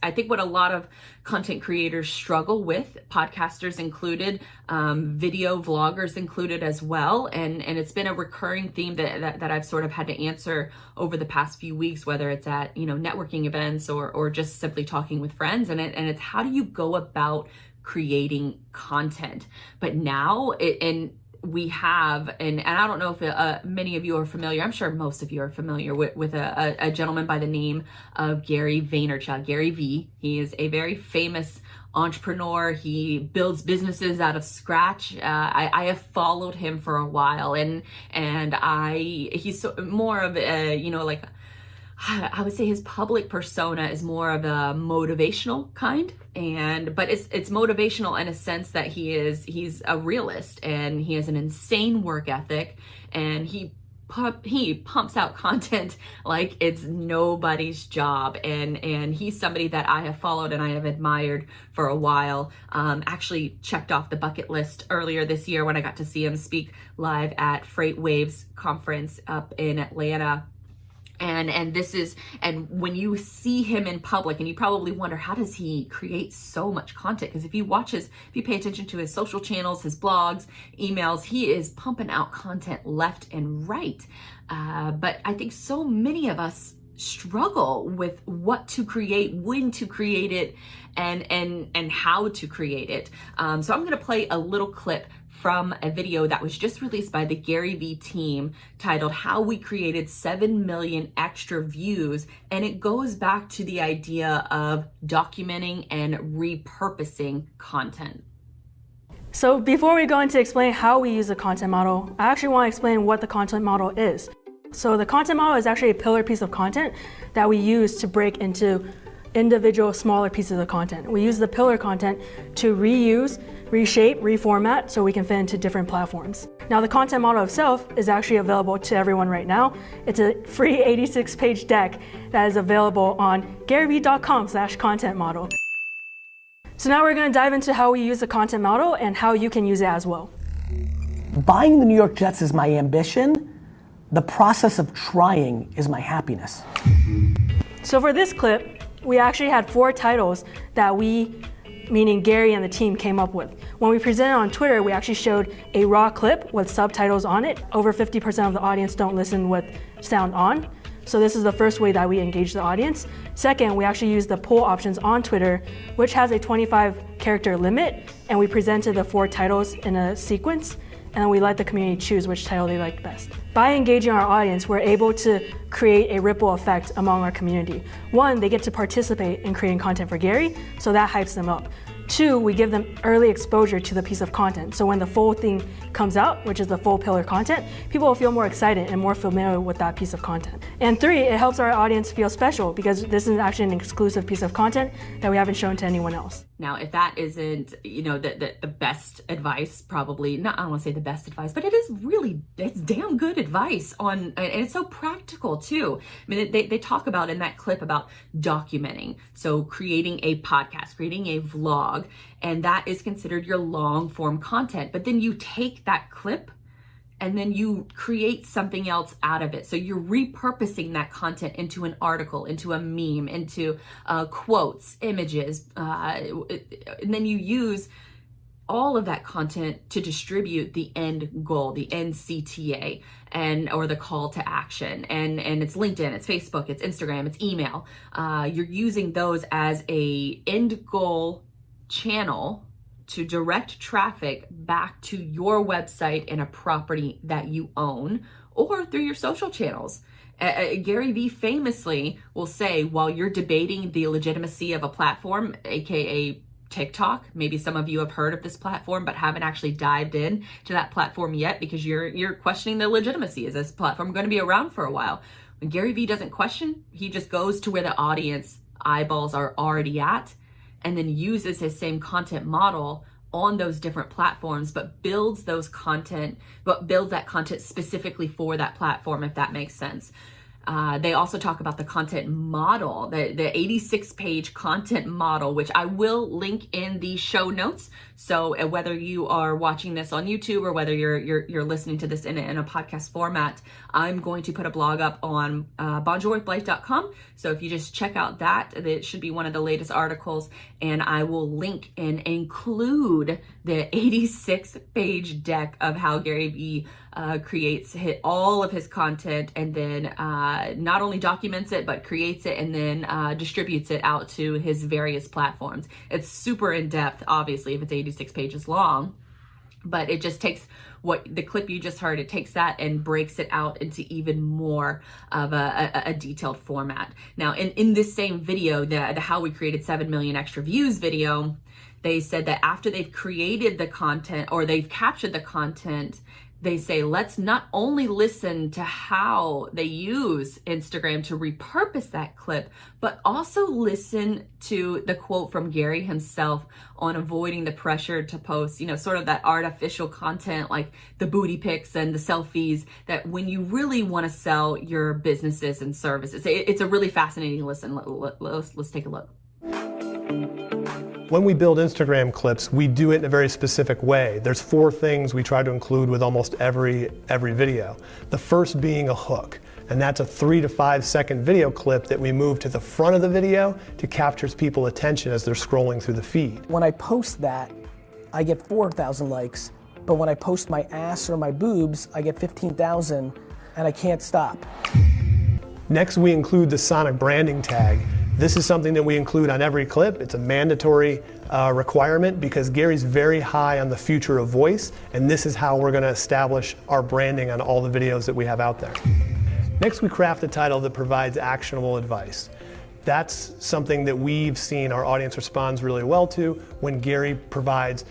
I think what a lot of content creators struggle with, podcasters included, video vloggers included as well, and it's been a recurring theme that I've sort of had to answer over the past few weeks, whether it's at networking events or just simply talking with friends, and it's how do you go about creating content? But now we have, and I don't know if many of you are familiar, I'm sure most of you are familiar with a gentleman by the name of Gary Vaynerchuk, GaryVee. He is a very famous entrepreneur. He builds businesses out of scratch. I have followed him for a while, and he's more of a, I would say his public persona is more of a motivational kind, but it's motivational in a sense that he's a realist, and he has an insane work ethic, and he pumps out content like it's nobody's job, and he's somebody that I have followed and I have admired for a while. Actually checked off the bucket list earlier this year when I got to see him speak live at Freight Waves conference up in Atlanta. And when you see him in public, and you probably wonder, how does he create so much content? Because if you pay attention to his social channels, his blogs, emails, he is pumping out content left and right. But I think so many of us struggle with what to create, when to create it, and how to create it. So I'm going to play a little clip from a video that was just released by the GaryVee team titled How We Created 7 Million Extra Views. And it goes back to the idea of documenting and repurposing content. So before we go into explain how we use the content model, I actually want to explain what the content model is. So the content model is actually a pillar piece of content that we use to break into individual smaller pieces of content. We use the pillar content to reuse, reshape, reformat so we can fit into different platforms. Now the content model itself is actually available to everyone right now. It's a free 86-page deck that is available on GaryVee.com/content model. So now we're going to dive into how we use the content model and how you can use it as well. Buying the New York Jets is my ambition. The process of trying is my happiness. So for this clip, we actually had 4 titles that we, meaning Gary and the team, came up with. When we presented on Twitter, we actually showed a raw clip with subtitles on it. Over 50% of the audience don't listen with sound on. So this is the first way that we engage the audience. Second, we actually use the poll options on Twitter, which has a 25 character limit, and we presented the 4 titles in a sequence, and then we let the community choose which title they like best. By engaging our audience, we're able to create a ripple effect among our community. 1, they get to participate in creating content for Gary, so that hypes them up. 2, we give them early exposure to the piece of content. So when the full thing comes out, which is the full pillar content, people will feel more excited and more familiar with that piece of content. And 3, it helps our audience feel special because this is actually an exclusive piece of content that we haven't shown to anyone else. Now, if that isn't, the best advice, probably, I don't want to say the best advice, but it's damn good advice and it's so practical too. I mean, they talk about in that clip about documenting. So creating a podcast, creating a vlog, and that is considered your long form content. But then you take that clip and then you create something else out of it. So you're repurposing that content into an article, into a meme, into quotes, images, and then you use all of that content to distribute the end goal, the NCTA, or the call to action. And it's LinkedIn, it's Facebook, it's Instagram, it's email. You're using those as a end goal channel to direct traffic back to your website and a property that you own, or through your social channels. GaryVee famously will say, while you're debating the legitimacy of a platform, aka TikTok, maybe some of you have heard of this platform but haven't actually dived in to that platform yet because you're questioning the legitimacy. Is this platform going to be around for a while? When GaryVee doesn't question, he just goes to where the audience eyeballs are already at, and then uses his same content model on those different platforms, but builds that content specifically for that platform, if that makes sense. They also talk about the content model, the 86-page content model, which I will link in the show notes So whether you are watching this on YouTube or whether you're listening to this in a podcast format, I'm going to put a blog up on bonjourwithblythe.com. So if you just check out that, it should be one of the latest articles, and I will link and include the 86-page deck of how GaryVee creates all of his content, and then not only documents it, but creates it and then distributes it out to his various platforms. It's super in-depth, obviously, if it's 86 pages long, but it just takes what the clip you just heard, it takes that and breaks it out into even more of a detailed format. Now, in this same video, the How We Created 7 Million Extra Views video, they said that after they've created the content or they've captured the content, they say, let's not only listen to how they use Instagram to repurpose that clip, but also listen to the quote from Gary himself on avoiding the pressure to post, sort of that artificial content like the booty pics and the selfies, that when you really want to sell your businesses and services. It's a really fascinating listen. Let's take a look. When we build Instagram clips, we do it in a very specific way. There's 4 things we try to include with almost every video. The first being a hook, and that's a 3 to 5 second video clip that we move to the front of the video to capture people's attention as they're scrolling through the feed. When I post that, I get 4,000 likes, but when I post my ass or my boobs, I get 15,000, and I can't stop. Next, we include the sonic branding tag. This is something that we include on every clip. It's a mandatory requirement because Gary's very high on the future of voice, and this is how we're going to establish our branding on all the videos that we have out there. Next, we craft a title that provides actionable advice. That's something that we've seen our audience responds really well to when Gary provides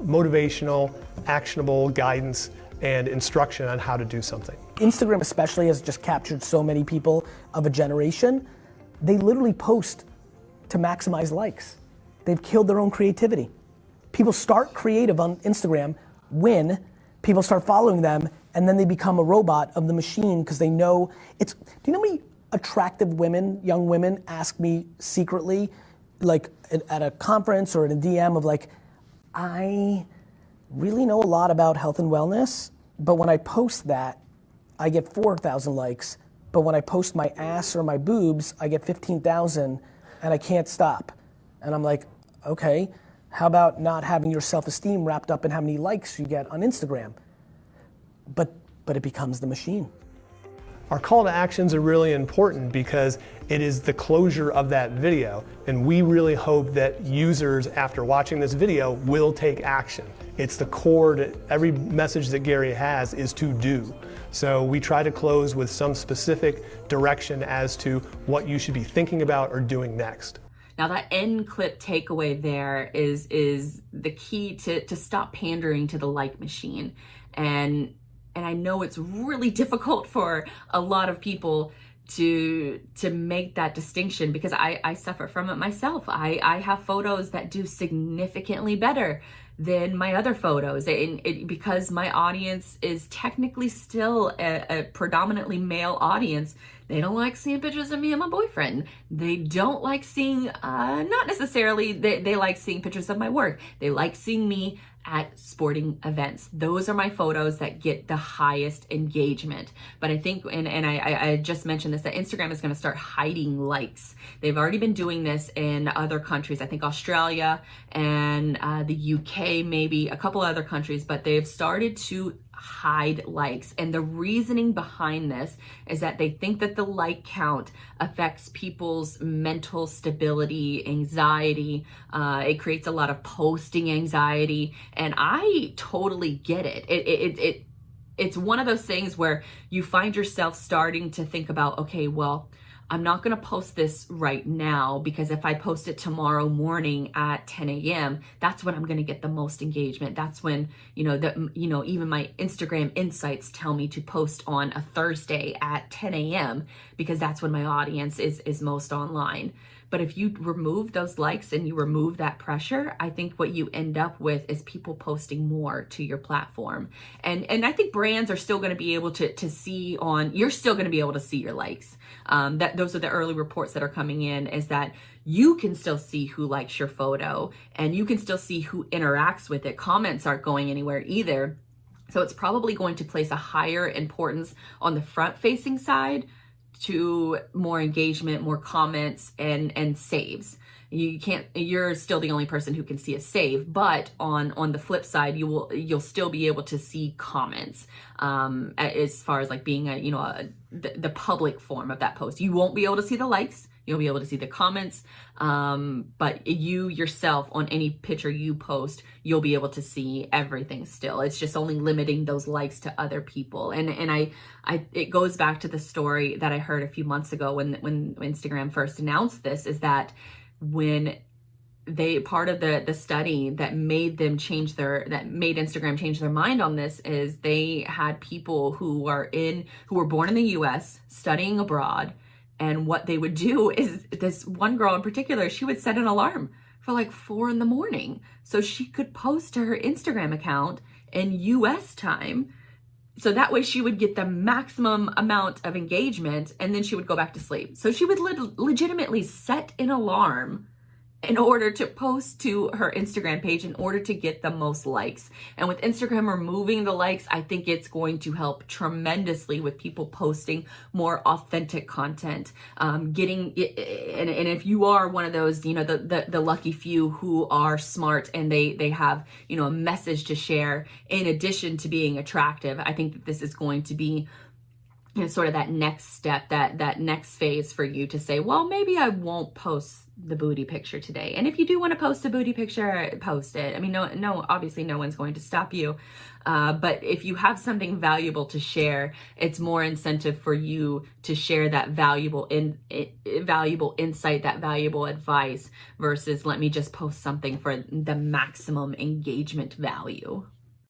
motivational, actionable guidance and instruction on how to do something. Instagram especially has just captured so many people of a generation. They literally post to maximize likes. They've killed their own creativity. People start creative on Instagram when people start following them, and then they become a robot of the machine because they know it's, do you know how many attractive women, young women, ask me secretly, like at a conference or in a DM of like, I really know a lot about health and wellness, but when I post that, I get 4,000 likes. But when I post my ass or my boobs, I get 15,000 and I can't stop. And I'm like, okay, how about not having your self-esteem wrapped up in how many likes you get on Instagram? But it becomes the machine. Our call to actions are really important because it is the closure of that video, and we really hope that users, after watching this video, will take action. It's the core to every message that Gary has is to do. So we try to close with some specific direction as to what you should be thinking about or doing next. Now that end clip takeaway there is the key to stop pandering to the like machine. And I know it's really difficult for a lot of people to make that distinction because I suffer from it myself. I have photos that do significantly better than my other photos, because my audience is technically still a predominantly male audience. They don't like seeing pictures of me and my boyfriend. They don't like seeing, not necessarily, they like seeing pictures of my work. They like seeing me at sporting events. Those are my photos that get the highest engagement. But I think, and I just mentioned this, that Instagram is gonna start hiding likes. They've already been doing this in other countries. I think Australia and the UK, maybe a couple other countries, but they've started to hide likes. And the reasoning behind this is that they think that the like count affects people's mental stability, anxiety. It creates a lot of posting anxiety. And I totally get it. It's one of those things where you find yourself starting to think about, okay, well, I'm not going to post this right now because if I post it tomorrow morning at 10 a.m., that's when I'm going to get the most engagement. That's when, even my Instagram insights tell me to post on a Thursday at 10 a.m. because that's when my audience is most online. But if you remove those likes and you remove that pressure, I think what you end up with is people posting more to your platform. And I think brands are still going to be able to see you're still going to be able to see your likes. Those are the early reports that are coming in, is that you can still see who likes your photo and you can still see who interacts with it. Comments aren't going anywhere either. So it's probably going to place a higher importance on the front facing side to more engagement, more comments, and saves. You're still the only person who can see a save, but on the flip side, you'll still be able to see comments, as far as like being the public form of that post. You won't be able to see the likes. You'll be able to see the comments, but you yourself, on any picture you post, you'll be able to see everything still. It's just only limiting those likes to other people. And it goes back to the story that I heard a few months ago when Instagram first announced this, is that when part of the study that made Instagram change their mind on this is they had people who were born in the US studying abroad. And what they would do is, this one girl in particular, she would set an alarm for like 4 a.m. so she could post to her Instagram account in US time. So that way she would get the maximum amount of engagement, and then she would go back to sleep. So she would legitimately set an alarm in order to post to her Instagram page in order to get the most likes. And with Instagram removing the likes, I think it's going to help tremendously with people posting more authentic content. And if you are one of those, the lucky few who are smart and they have, a message to share in addition to being attractive, I think that this is going to be sort of that next step, that next phase for you to say, well, maybe I won't post the booty picture today. And if you do want to post a booty picture, post it. I mean, no, obviously no one's going to stop you. But if you have something valuable to share, it's more incentive for you to share that valuable insight, that valuable advice, versus let me just post something for the maximum engagement value.